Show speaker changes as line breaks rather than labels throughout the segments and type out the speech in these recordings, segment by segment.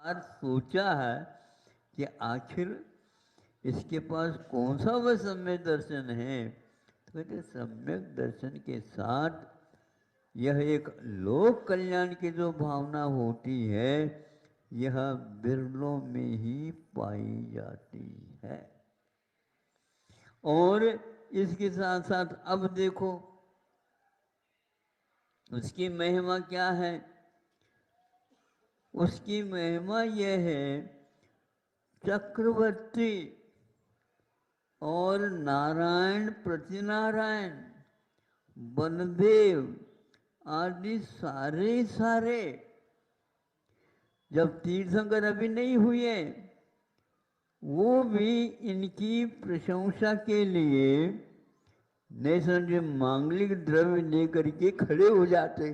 आज सोचा है कि आखिर इसके पास कौन सा वह सम्यक दर्शन है। तो कहते सम्यक दर्शन के साथ यह एक लोक कल्याण की जो भावना होती है यह बिरलों में ही पाई जाती है। और इसके साथ साथ अब देखो उसकी महिमा क्या है। उसकी महिमा यह है चक्रवर्ती और नारायण प्रतिनारायण वनदेव आदि सारे जब तीर्थंकर अभी नहीं हुए वो भी इनकी प्रशंसा के लिए नहीं समझे मांगलिक द्रव्य लेकर के खड़े हो जाते।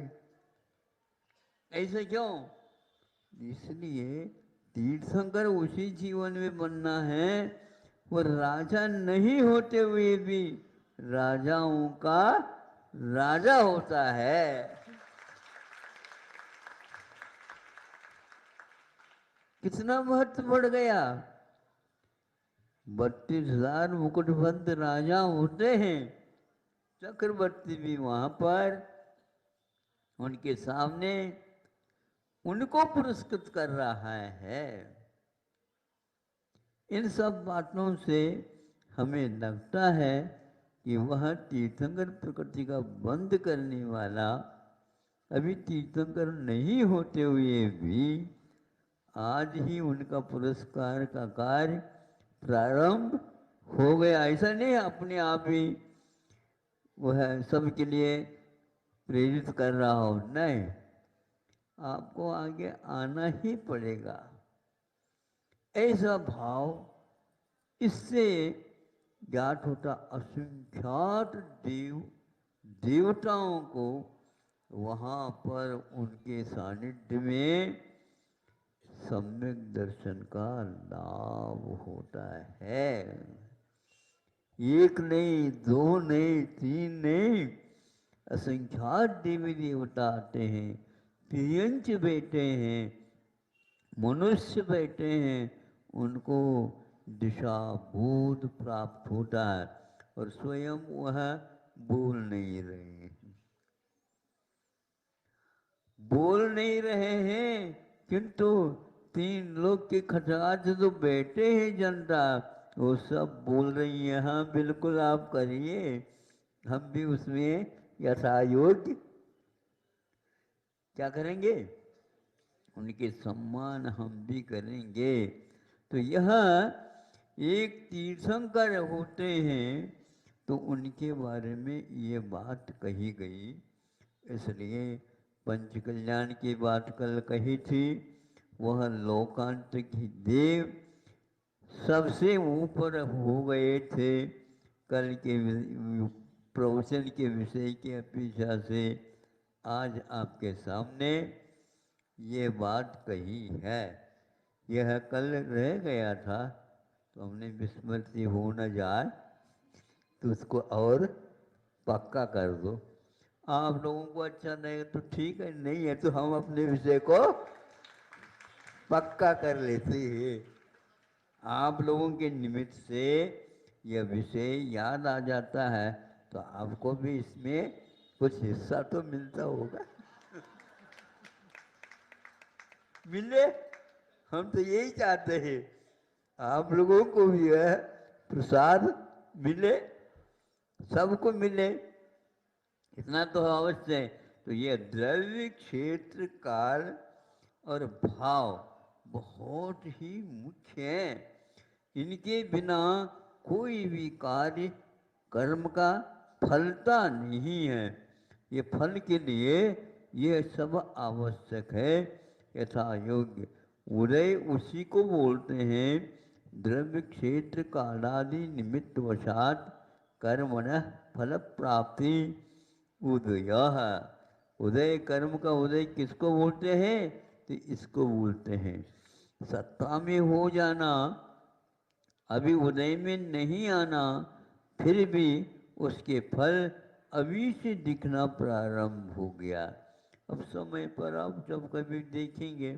ऐसे क्यों? इसलिए तीर्थंकर उसी जीवन में बनना है वो राजा नहीं होते हुए भी राजाओं का राजा होता है। कितना महत्व बढ़ गया। 32,000 मुकुटबंद राजा होते हैं, चक्रवर्ती भी वहां पर उनके सामने उनको पुरस्कृत कर रहा है। इन सब बातों से हमें लगता है कि वह तीर्थंकर प्रकृति का बंद करने वाला अभी तीर्थंकर नहीं होते हुए भी आज ही उनका पुरस्कार का कार्य प्रारंभ हो गया। ऐसा नहीं अपने आप ही वह सबके लिए प्रेरित कर रहा हो, नहीं, आपको आगे आना ही पड़ेगा। ऐसा भाव इससे ज्ञात होता असंख्यात देवताओं को वहाँ पर उनके सानिध्य में सम्यक दर्शन का लाभ होता है। एक नहीं, दो नहीं, तीन नहीं, असंख्यात देवी देवता आते हैं, तिर्यंच बैठे हैं, मनुष्य बैठे हैं, उनको दिशा बोध प्राप्त होता है और स्वयं वह बोल नहीं रहे हैं। बोल नहीं रहे हैं किंतु 3 लोग के खटराज जो बैठे हैं जनता वो सब बोल रही है हाँ बिल्कुल आप करिए, हम भी उसमें यथायोग्य क्या करेंगे, उनके सम्मान हम भी करेंगे। तो यह एक तीर्थंकर होते हैं तो उनके बारे में ये बात कही गई। इसलिए पंच कल्याण की बात कल कही थी, वह लोकांत की देव सबसे ऊपर हो गए थे। कल के प्रवचन के विषय की अपेक्षा से आज आपके सामने ये बात कही है। यह कल रह गया था तो हमने विस्मृति हो न जाए तो उसको और पक्का कर दो। आप लोगों को अच्छा नहीं तो ठीक है, नहीं है तो हम अपने विषय को पक्का कर लेते हैं। आप लोगों के निमित्त से यह विषय याद आ जाता है तो आपको भी इसमें कुछ हिस्सा तो मिलता होगा। मिले, हम तो यही चाहते हैं आप लोगों को भी यह प्रसाद मिले, सबको मिले, इतना तो अवश्य है। तो ये द्रव्य क्षेत्र काल और भाव बहुत ही मुख्य है। इनके बिना कोई भी कार्य कर्म का फलता नहीं है। ये फल के लिए ये सब आवश्यक है। यथा योग्य उदय उसी को बोलते हैं द्रव्य क्षेत्र कालादि निमित्त वशात कर्मण फल प्राप्ति उदय। उदय कर्म का उदय किसको बोलते हैं? तो इसको बोलते हैं सत्ता में हो जाना, अभी उदय में नहीं आना, फिर भी उसके फल अभी से दिखना प्रारंभ हो गया। अब समय पर आप जब कभी देखेंगे